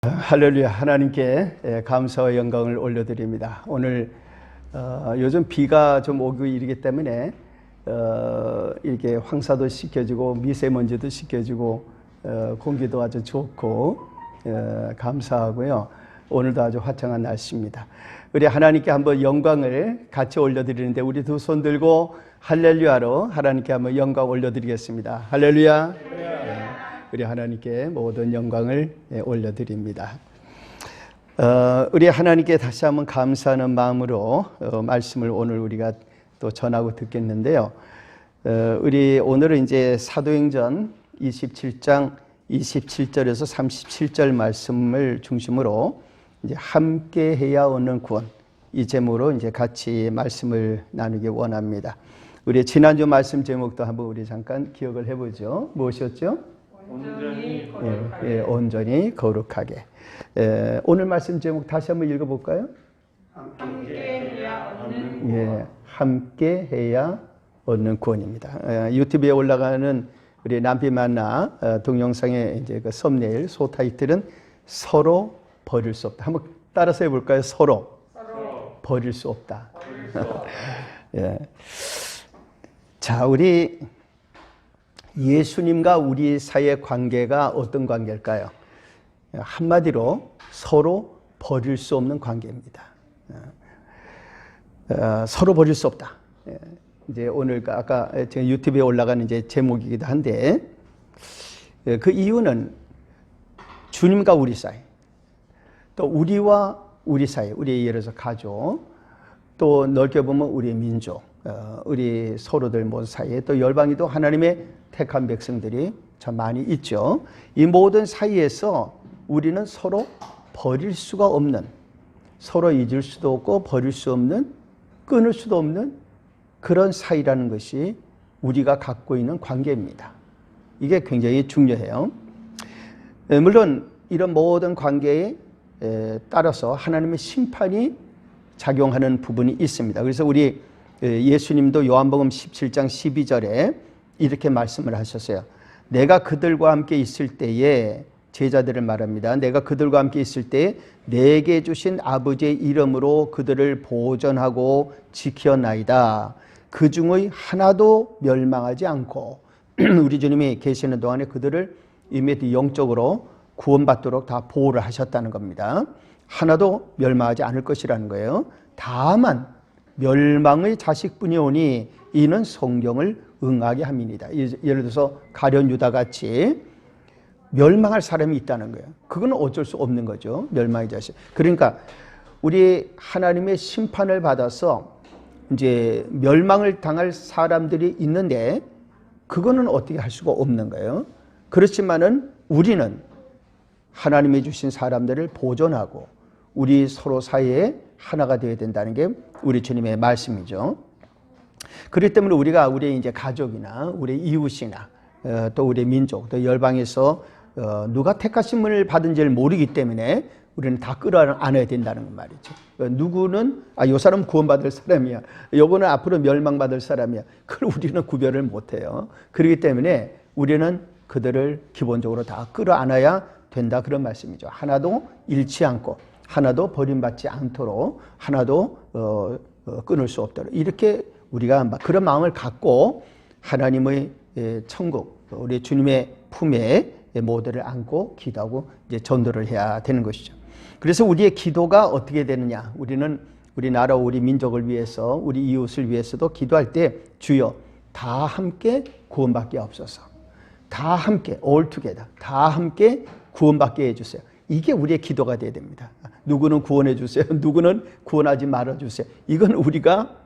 할렐루야. 하나님께 감사와 영광을 올려드립니다. 오늘 요즘 비가 좀 오고 이러기 때문에 이렇게 황사도 씻겨지고 미세먼지도 씻겨지고 공기도 아주 좋고 감사하고요. 오늘도 아주 화창한 날씨입니다. 우리 하나님께 한번 영광을 같이 올려드리는데 우리 두 손 들고 할렐루야로 하나님께 한번 영광 올려드리겠습니다. 할렐루야. 우리 하나님께 모든 영광을 올려드립니다. 우리 하나님께 다시 한번 감사하는 마음으로 말씀을 오늘 우리가 또 전하고 듣겠는데요. 우리 오늘은 이제 사도행전 27장 27절에서 37절 말씀을 중심으로 이제 함께 해야 얻는 구원, 이 제목으로 이제 같이 말씀을 나누기 원합니다. 우리 지난주 말씀 제목도 한번 우리 잠깐 기억을 해보죠. 무엇이었죠? 온전히 거룩하게. 온전히 거룩하게. 오늘 말씀 제목 다시 한번 읽어볼까요? 함께 해야 얻는 함께 해야 얻는 구원입니다. 유튜브에 올라가는 우리 남피 만나 동영상의 이제 그 썸네일 소타이틀은 서로 버릴 수 없다. 한번 따라서 해볼까요? 서로 버릴 수 없다. 예. 자, 우리 예수님과 우리 사이의 관계가 어떤 관계일까요? 한마디로 서로 버릴 수 없는 관계입니다. 서로 버릴 수 없다. 이제 오늘 아까 제가 유튜브에 올라가는 이제 제목이기도 한데 그 이유는 주님과 우리 사이, 또 우리와 우리 사이, 우리 예를 들어서 가족, 또 넓게 보면 우리 민족, 우리 서로들 모두 사이에 또 열방이도 하나님의 택한 백성들이 참 많이 있죠. 이 모든 사이에서 우리는 서로 버릴 수가 없는, 서로 잊을 수도 없고 버릴 수 없는, 끊을 수도 없는 그런 사이라는 것이 우리가 갖고 있는 관계입니다. 이게 굉장히 중요해요. 물론 이런 모든 관계에 따라서 하나님의 심판이 작용하는 부분이 있습니다. 그래서 우리 예수님도 요한복음 17장 12절에 이렇게 말씀을 하셨어요. 내가 그들과 함께 있을 때에, 제자들을 말합니다. 내가 그들과 함께 있을 때에 내게 주신 아버지의 이름으로 그들을 보존하고 지켜나이다. 그 중의 하나도 멸망하지 않고 우리 주님이 계시는 동안에 그들을 이미 영적으로 구원받도록 다 보호를 하셨다는 겁니다. 하나도 멸망하지 않을 것이라는 거예요. 다만 멸망의 자식뿐이 오니 이는 성경을 응하게 함이니이다. 예를 들어서 가룟 유다 같이 멸망할 사람이 있다는 거예요. 그건 어쩔 수 없는 거죠. 멸망의 자식. 그러니까 우리 하나님의 심판을 받아서 이제 멸망을 당할 사람들이 있는데 그거는 어떻게 할 수가 없는 거예요. 그렇지만은 우리는 하나님이 주신 사람들을 보존하고 우리 서로 사이에 하나가 되어야 된다는 게 우리 주님의 말씀이죠. 그렇기 때문에 우리가 우리 이제 가족이나 우리 이웃이나 또 우리 민족, 또 열방에서 누가 택하심을 받은지를 모르기 때문에 우리는 다 끌어안아야 된다는 말이죠. 누구는 이 사람은 구원받을 사람이야, 요거는 앞으로 멸망받을 사람이야, 그걸 우리는 구별을 못해요. 그렇기 때문에 우리는 그들을 기본적으로 다 끌어안아야 된다, 그런 말씀이죠. 하나도 잃지 않고 하나도 버림받지 않도록, 하나도 끊을 수 없도록, 이렇게 우리가 그런 마음을 갖고 하나님의 천국, 우리 주님의 품에 모두를 안고 기도하고 이제 전도를 해야 되는 것이죠. 그래서 우리의 기도가 어떻게 되느냐? 우리는 우리 나라, 우리 민족을 위해서, 우리 이웃을 위해서도 기도할 때 주여 다 함께 구원받게 하옵소서. 다 함께, all together, 다 함께 구원받게 해주세요. 이게 우리의 기도가 돼야 됩니다. 누구는 구원해 주세요, 누구는 구원하지 말아 주세요. 이건 우리가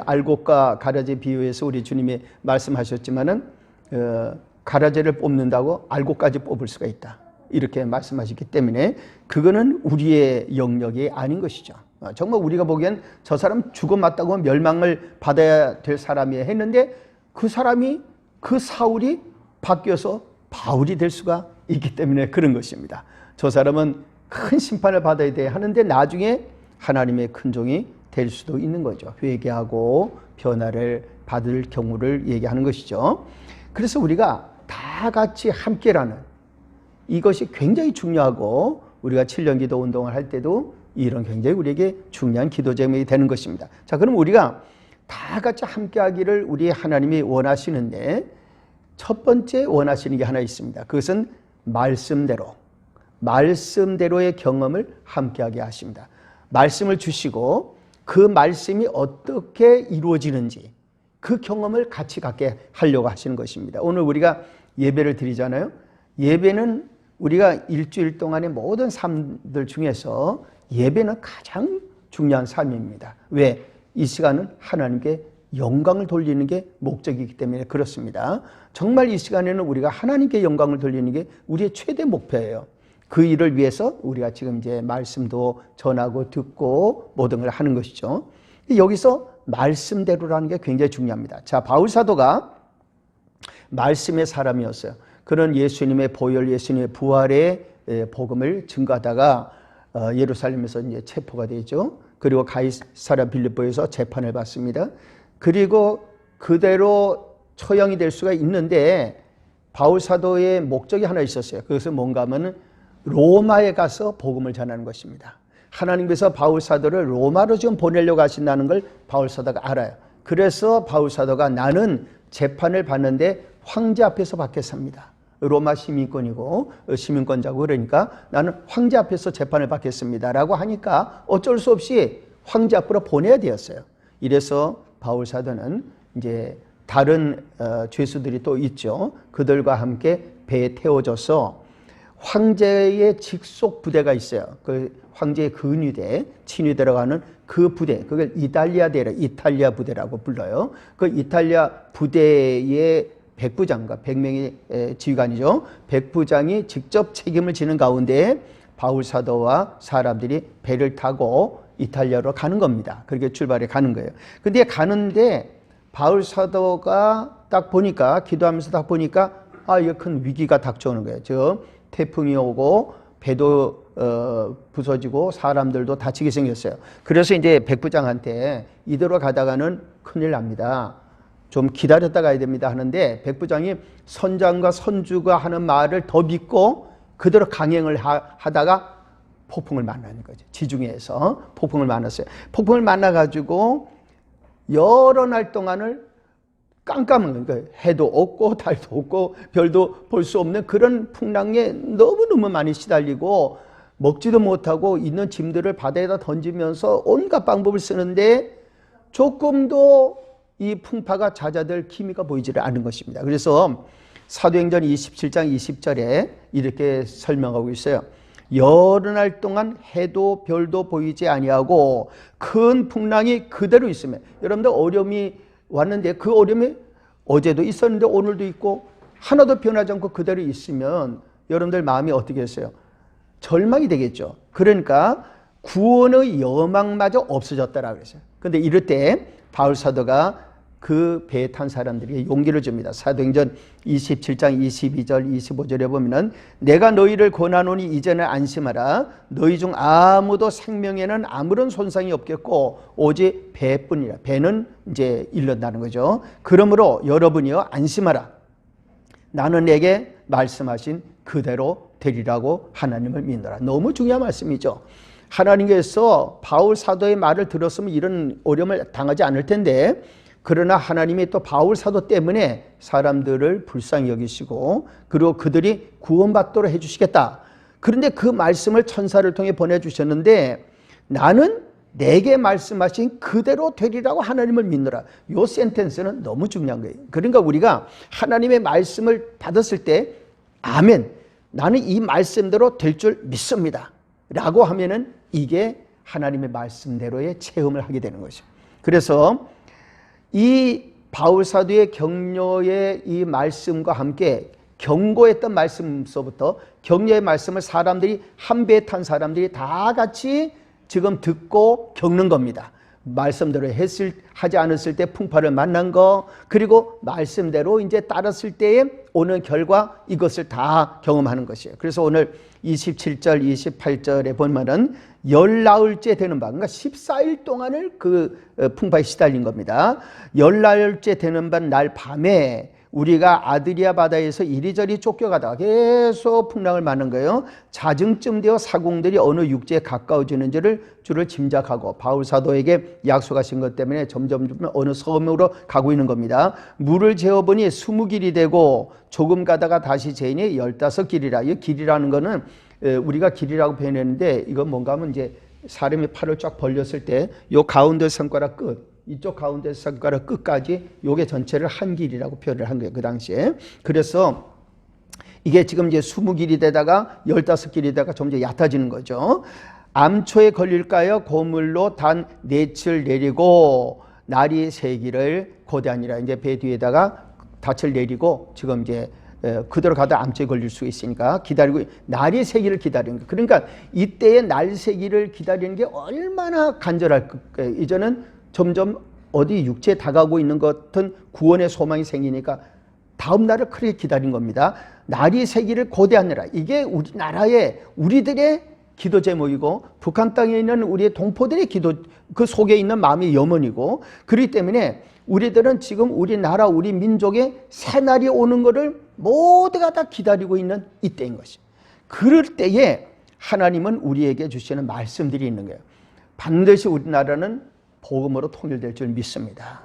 알곡과 가라지 비유에서 우리 주님이 말씀하셨지만은 가라지를 뽑는다고 알곡까지 뽑을 수가 있다, 이렇게 말씀하셨기 때문에 그거는 우리의 영역이 아닌 것이죠. 정말 우리가 보기엔 저 사람 죽어맞다고 멸망을 받아야 될 사람이야 했는데 그 사람이, 그 사울이 바뀌어서 바울이 될 수가 있기 때문에 그런 것입니다. 저 사람은 큰 심판을 받아야 돼 하는데 나중에 하나님의 큰 종이 될 수도 있는 거죠. 회개하고 변화를 받을 경우를 얘기하는 것이죠. 그래서 우리가 다 같이 함께라는 이것이 굉장히 중요하고 우리가 7년 기도 운동을 할 때도 이런 굉장히 우리에게 중요한 기도 제목이 되는 것입니다. 자, 그럼 우리가 다 같이 함께 하기를 우리 하나님이 원하시는데 첫 번째 원하시는 게 하나 있습니다. 그것은 말씀대로의 경험을 함께 하게 하십니다. 말씀을 주시고 그 말씀이 어떻게 이루어지는지 그 경험을 같이 갖게 하려고 하시는 것입니다. 오늘 우리가 예배를 드리잖아요. 예배는 우리가 일주일 동안의 모든 삶들 중에서 예배는 가장 중요한 삶입니다. 왜? 이 시간은 하나님께 영광을 돌리는 게 목적이기 때문에 그렇습니다. 정말 이 시간에는 우리가 하나님께 영광을 돌리는 게 우리의 최대 목표예요. 그 일을 위해서 우리가 지금 이제 말씀도 전하고 듣고 모든 걸 하는 것이죠. 여기서 말씀대로라는 게 굉장히 중요합니다. 자, 바울 사도가 말씀의 사람이었어요. 그런 예수님의 보혈, 예수님의 부활의 복음을 증거하다가 예루살렘에서 이제 체포가 되죠. 그리고 가이사랴 빌립보에서 재판을 받습니다. 그리고 그대로 처형이 될 수가 있는데 바울 사도의 목적이 하나 있었어요. 그것은 뭔가 하면 로마에 가서 복음을 전하는 것입니다. 하나님께서 바울 사도를 로마로 지금 보내려고 하신다는 걸 바울 사도가 알아요. 그래서 바울 사도가 나는 재판을 받는데 황제 앞에서 받겠습니다. 로마 시민권이고 시민권자고 그러니까 나는 황제 앞에서 재판을 받겠습니다 라고 하니까 어쩔 수 없이 황제 앞으로 보내야 되었어요. 이래서 바울 사도는 이제 다른 죄수들이 또 있죠. 그들과 함께 배에 태워져서 황제의 직속 부대가 있어요. 그 황제의 근위대, 친위대라고 하는 그 부대, 그걸 이탈리아 부대라고 불러요. 그 이탈리아 부대의 백부장과 100명의 지휘관이죠. 백부장이 직접 책임을 지는 가운데 바울 사도와 사람들이 배를 타고 이탈리아로 가는 겁니다. 그렇게 출발해 가는 거예요. 근데 가는데 바울 사도가 딱 보니까 기도하면서 딱 보니까 이거 큰 위기가 닥쳐오는 거예요. 즉 태풍이 오고 배도 부서지고 사람들도 다치게 생겼어요. 그래서 이제 백부장한테 이대로 가다가는 큰일 납니다. 좀 기다렸다 가야 됩니다 하는데 백부장이 선장과 선주가 하는 말을 더 믿고 그대로 강행을 하다가 폭풍을 만나는 거죠. 지중해에서 폭풍을 만났어요. 폭풍을 만나가지고 여러 날 동안을 깜깜한 거예요. 해도 없고 달도 없고 별도 볼 수 없는 그런 풍랑에 너무너무 많이 시달리고 먹지도 못하고 있는 짐들을 바다에다 던지면서 온갖 방법을 쓰는데 조금도 이 풍파가 잦아들 기미가 보이지를 않은 것입니다. 그래서 사도행전 27장 20절에 이렇게 설명하고 있어요. 여러 날 동안 해도 별도 보이지 아니하고 큰 풍랑이 그대로 있으면 여러분들 어려움이 왔는데 그 어려움이 어제도 있었는데 오늘도 있고 하나도 변하지 않고 그대로 있으면 여러분들 마음이 어떻게 했어요? 절망이 되겠죠. 그러니까 구원의 여망마저 없어졌다라고 그랬어요. 그런데 이럴 때 바울 사도가 그 배에 탄 사람들에게 용기를 줍니다. 사도행전 27장 22절 25절에 보면은 내가 너희를 권하노니 이제는 안심하라. 너희 중 아무도 생명에는 아무런 손상이 없겠고 오직 배뿐이라. 배는 이제 일른다는 거죠. 그러므로 여러분이여 안심하라. 나는 내게 말씀하신 그대로 되리라고 하나님을 믿노라. 너무 중요한 말씀이죠. 하나님께서 바울 사도의 말을 들었으면 이런 어려움을 당하지 않을 텐데 그러나 하나님이 또 바울 사도 때문에 사람들을 불쌍히 여기시고 그리고 그들이 구원받도록 해주시겠다. 그런데 그 말씀을 천사를 통해 보내주셨는데 나는 내게 말씀하신 그대로 되리라고 하나님을 믿노라. 이 센텐스는 너무 중요한 거예요. 그러니까 우리가 하나님의 말씀을 받았을 때 아멘, 나는 이 말씀대로 될 줄 믿습니다 라고 하면은 이게 하나님의 말씀대로의 체험을 하게 되는 것이죠. 그래서 이 바울 사도의 격려의 이 말씀과 함께 경고했던 말씀서부터 격려의 말씀을 사람들이 한 배에 탄 사람들이 다 같이 지금 듣고 겪는 겁니다. 말씀대로 하지 않았을 때 풍파를 만난 거, 그리고 말씀대로 이제 따랐을 때에 오는 결과, 이것을 다 경험하는 것이에요. 그래서 오늘 27절, 28절에 보면은 열 나흘째 되는 바, 그러니까 14일 동안을 그 풍파에 시달린 겁니다. 열 나흘째 되는 날 밤에 우리가 아드리아 바다에서 이리저리 쫓겨가다가 계속 풍랑을 맞는 거예요. 자증쯤 되어 사공들이 어느 육지에 가까워지는 줄을 짐작하고 바울 사도에게 약속하신 것 때문에 점점 어느 섬으로 가고 있는 겁니다. 물을 재어보니 20길이 되고 조금 가다가 다시 재니 15길이라. 이 길이라는 거는 우리가 길이라고 표현했는데 이건 뭔가 하면 이제 사람이 팔을 쫙 벌렸을 때 요 가운데 손가락 끝, 이쪽 가운데 손가락 끝까지 요게 전체를 한 길이라고 표현을 한 거예요. 그 당시에. 그래서 이게 지금 이제 20길이 되다가 15길이 되다가 점점 얕아지는 거죠. 암초에 걸릴까요? 고물로 단 넷을 내리고 날이 새기를 고대하니라. 이제 배 뒤에다가 닻을 내리고 지금 이제 그대로 가다 암초에 걸릴 수 있으니까 기다리고 날이 새기를 기다리는 거예요. 그러니까 이때의 날 새기를 기다리는 게 얼마나 간절할까. 이제는 점점 어디 육체에 다가오고 있는 것 같은 구원의 소망이 생기니까 다음 날을 크게 기다린 겁니다. 날이 새기를 고대하느라. 이게 우리나라의 우리들의 기도 제목이고 북한 땅에 있는 우리의 동포들의 기도 그 속에 있는 마음의 염원이고, 그렇기 때문에 우리들은 지금 우리나라 우리 민족의 새날이 오는 것을 모두가 다 기다리고 있는 이때인 것이죠. 그럴 때에 하나님은 우리에게 주시는 말씀들이 있는 거예요. 반드시 우리나라는 복음으로 통일될 줄 믿습니다.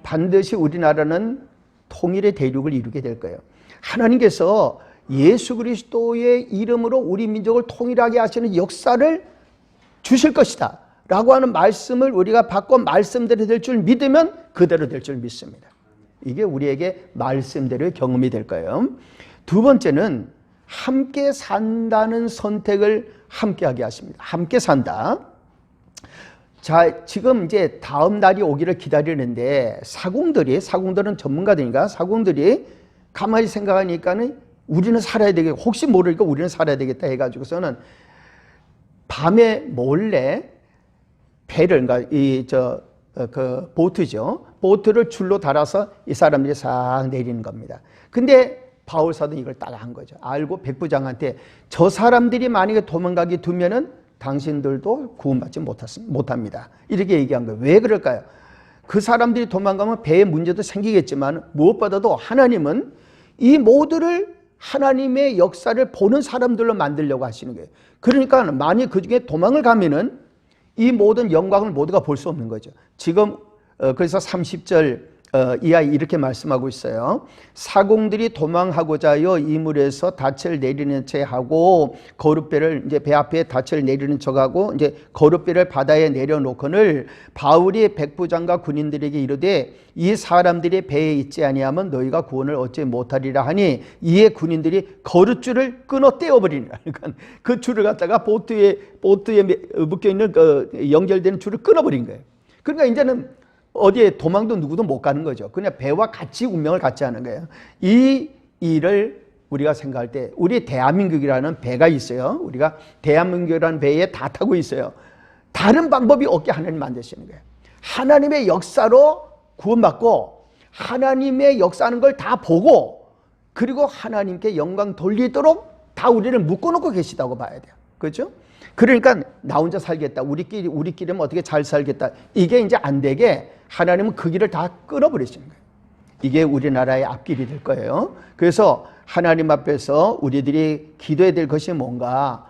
반드시 우리나라는 통일의 대륙을 이루게 될 거예요. 하나님께서 예수 그리스도의 이름으로 우리 민족을 통일하게 하시는 역사를 주실 것이다 라고 하는 말씀을 우리가 받고 말씀대로 될 줄 믿으면 그대로 될 줄 믿습니다. 이게 우리에게 말씀대로의 경험이 될 거예요. 두 번째는 함께 산다는 선택을 함께 하게 하십니다. 함께 산다. 자, 지금 이제 다음 날이 오기를 기다리는데 사공들은 전문가들이니까 사공들이 가만히 생각하니까는 우리는 살아야 되겠다. 혹시 모르니까 우리는 살아야 되겠다 해가지고서는 밤에 몰래 배를, 그러니까 그 보트죠. 보트를 줄로 달아서 이 사람들이 싹 내리는 겁니다. 근데 바울 사도는 이걸 따라한 거죠. 알고 백부장한테 저 사람들이 만약에 도망가게 두면은 당신들도 구원받지 못합니다. 이렇게 얘기한 거예요. 왜 그럴까요? 그 사람들이 도망가면 배에 문제도 생기겠지만 무엇보다도 하나님은 이 모두를 하나님의 역사를 보는 사람들로 만들려고 하시는 거예요. 그러니까 만약 그 중에 도망을 가면은 이 모든 영광을 모두가 볼 수 없는 거죠. 지금 그래서 30절 이하 이렇게 말씀하고 있어요. 사공들이 도망하고자 하여 이물에서 닻을 내리는 채 하고 거룻배를 이제 배 앞에 닻을 내리는 척하고 이제 거룻배를 바다에 내려놓거늘 바울이 백부장과 군인들에게 이르되 이 사람들이 배에 있지 아니하면 너희가 구원을 얻지 못하리라 하니 이에 군인들이 거룻줄을 끊어 떼어버리니라. 그러니까 그 줄을 갖다가 보트에 묶여 있는 그 연결되는 줄을 끊어버린 거예요. 그러니까 이제는 어디에 도망도 누구도 못 가는 거죠. 그냥 배와 같이 운명을 같이 하는 거예요. 이 일을 우리가 생각할 때 우리 대한민국이라는 배가 있어요. 우리가 대한민국이라는 배에 다 타고 있어요. 다른 방법이 없게 하나님 만드시는 거예요. 하나님의 역사로 구원받고 하나님의 역사하는 걸 다 보고 그리고 하나님께 영광 돌리도록 다 우리를 묶어놓고 계시다고 봐야 돼요. 그렇죠? 그러니까 나 혼자 살겠다. 우리끼리면 어떻게 잘 살겠다. 이게 이제 안 되게 하나님은 그 길을 다 끊어버리시는 거예요. 이게 우리나라의 앞길이 될 거예요. 그래서 하나님 앞에서 우리들이 기도해야 될 것이 뭔가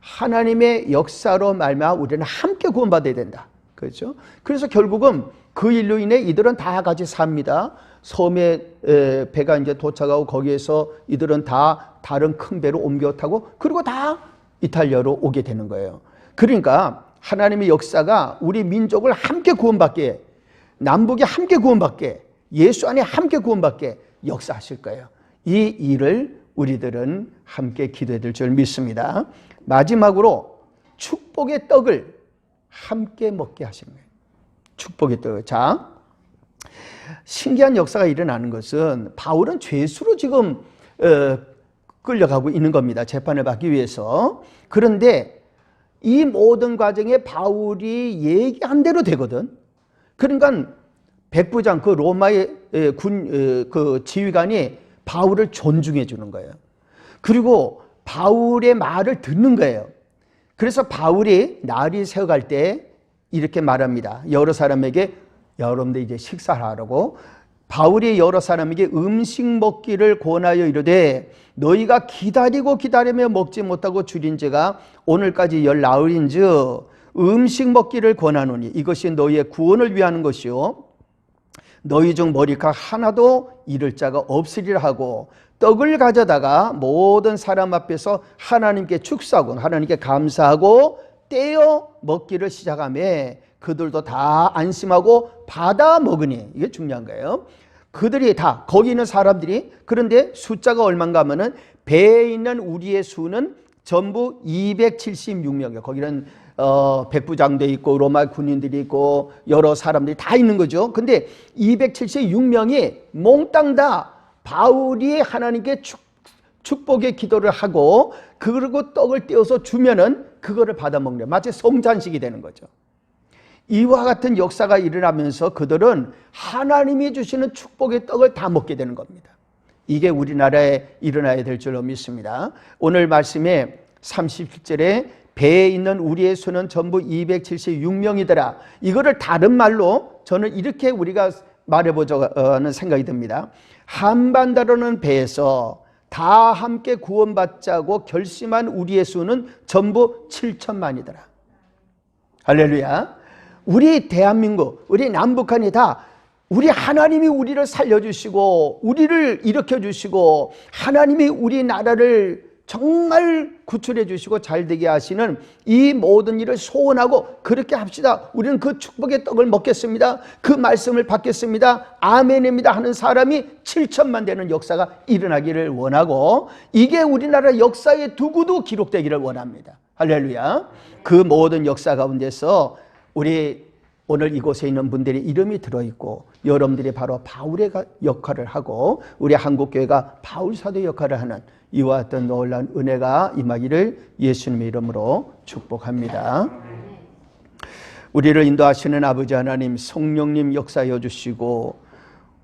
하나님의 역사로 말미암아 우리는 함께 구원받아야 된다. 그렇죠? 그래서 결국은 그 일로 인해 이들은 다 같이 삽니다. 섬에 배가 이제 도착하고 거기에서 이들은 다 다른 큰 배로 옮겨 타고 그리고 다 이탈리아로 오게 되는 거예요. 그러니까 하나님의 역사가 우리 민족을 함께 구원받게, 남북이 함께 구원받게, 예수 안에 함께 구원받게 역사하실 거예요. 이 일을 우리들은 함께 기도해야 될 줄 믿습니다. 마지막으로 축복의 떡을 함께 먹게 하시는 거예요. 축복의 떡. 자, 신기한 역사가 일어나는 것은 바울은 죄수로 지금 끌려가고 있는 겁니다. 재판을 받기 위해서. 그런데 이 모든 과정에 바울이 얘기한 대로 되거든. 그러니까 백부장 그 로마의 그 지휘관이 바울을 존중해 주는 거예요. 그리고 바울의 말을 듣는 거예요. 그래서 바울이 날이 새어갈 때 이렇게 말합니다. 여러 사람에게 여러분들 이제 식사하라고 바울이 여러 사람에게 음식 먹기를 권하여 이르되 너희가 기다리며 먹지 못하고 줄인 죄가 오늘까지 열 나흘인즉 음식 먹기를 권하노니 이것이 너희의 구원을 위하는 것이요 너희 중 머리카락 하나도 잃을 자가 없으리라 하고 떡을 가져다가 모든 사람 앞에서 하나님께 축사하고 하나님께 감사하고 떼어 먹기를 시작하며 그들도 다 안심하고 받아 먹으니 이게 중요한 거예요. 그들이 다 거기 있는 사람들이 그런데 숫자가 얼마인가 하면은 배에 있는 우리의 수는 전부 276명이에요. 거기는 백부장도 있고 로마 군인들이 있고 여러 사람들이 다 있는 거죠. 근데 276명이 몽땅 다 바울이 하나님께 축복의 기도를 하고 그리고 떡을 떼어서 주면은 그거를 받아 먹는 마치 성찬식이 되는 거죠. 이와 같은 역사가 일어나면서 그들은 하나님이 주시는 축복의 떡을 다 먹게 되는 겁니다. 이게 우리나라에 일어나야 될 줄로 믿습니다. 오늘 말씀에 37절에 배에 있는 우리의 수는 전부 276명이더라. 이거를 다른 말로 저는 이렇게 우리가 말해보자는 생각이 듭니다. 한반도라는 배에서 다 함께 구원받자고 결심한 우리의 수는 전부 7천만이더라. 할렐루야. 우리 대한민국, 우리 남북한이 다 우리 하나님이 우리를 살려주시고 우리를 일으켜주시고 하나님이 우리나라를 정말 구출해 주시고 잘되게 하시는 이 모든 일을 소원하고 그렇게 합시다. 우리는 그 축복의 떡을 먹겠습니다. 그 말씀을 받겠습니다. 아멘입니다 하는 사람이 7천만 되는 역사가 일어나기를 원하고 이게 우리나라 역사에 두고도 기록되기를 원합니다. 할렐루야. 그 모든 역사 가운데서 우리 오늘 이곳에 있는 분들의 이름이 들어있고 여러분들이 바로 바울의 역할을 하고 우리 한국교회가 바울 사도의 역할을 하는 이와 같은 놀라운 은혜가 임하기를 예수님의 이름으로 축복합니다. 우리를 인도하시는 아버지 하나님 성령님 역사해 주시고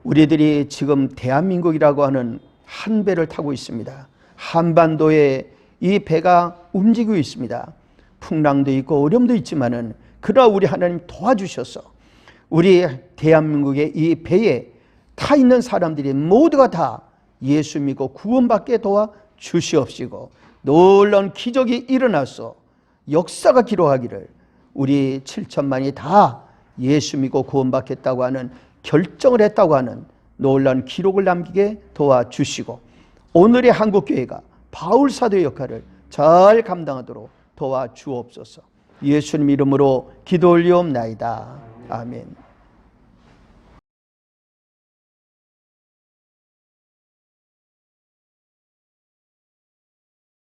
우리들이 지금 대한민국이라고 하는 한 배를 타고 있습니다. 한반도에 이 배가 움직이고 있습니다. 풍랑도 있고 어려움도 있지만은 그러나 우리 하나님 도와주셔서 우리 대한민국의 이 배에 타 있는 사람들이 모두가 다 예수 믿고 구원받게 도와주시옵시고 놀라운 기적이 일어나서 역사가 기록하기를 우리 7천만이 다 예수 믿고 구원받겠다고 하는 결정을 했다고 하는 놀라운 기록을 남기게 도와주시고 오늘의 한국교회가 바울 사도의 역할을 잘 감당하도록 도와주옵소서. 예수님 이름으로 기도 올리옵나이다. 아멘.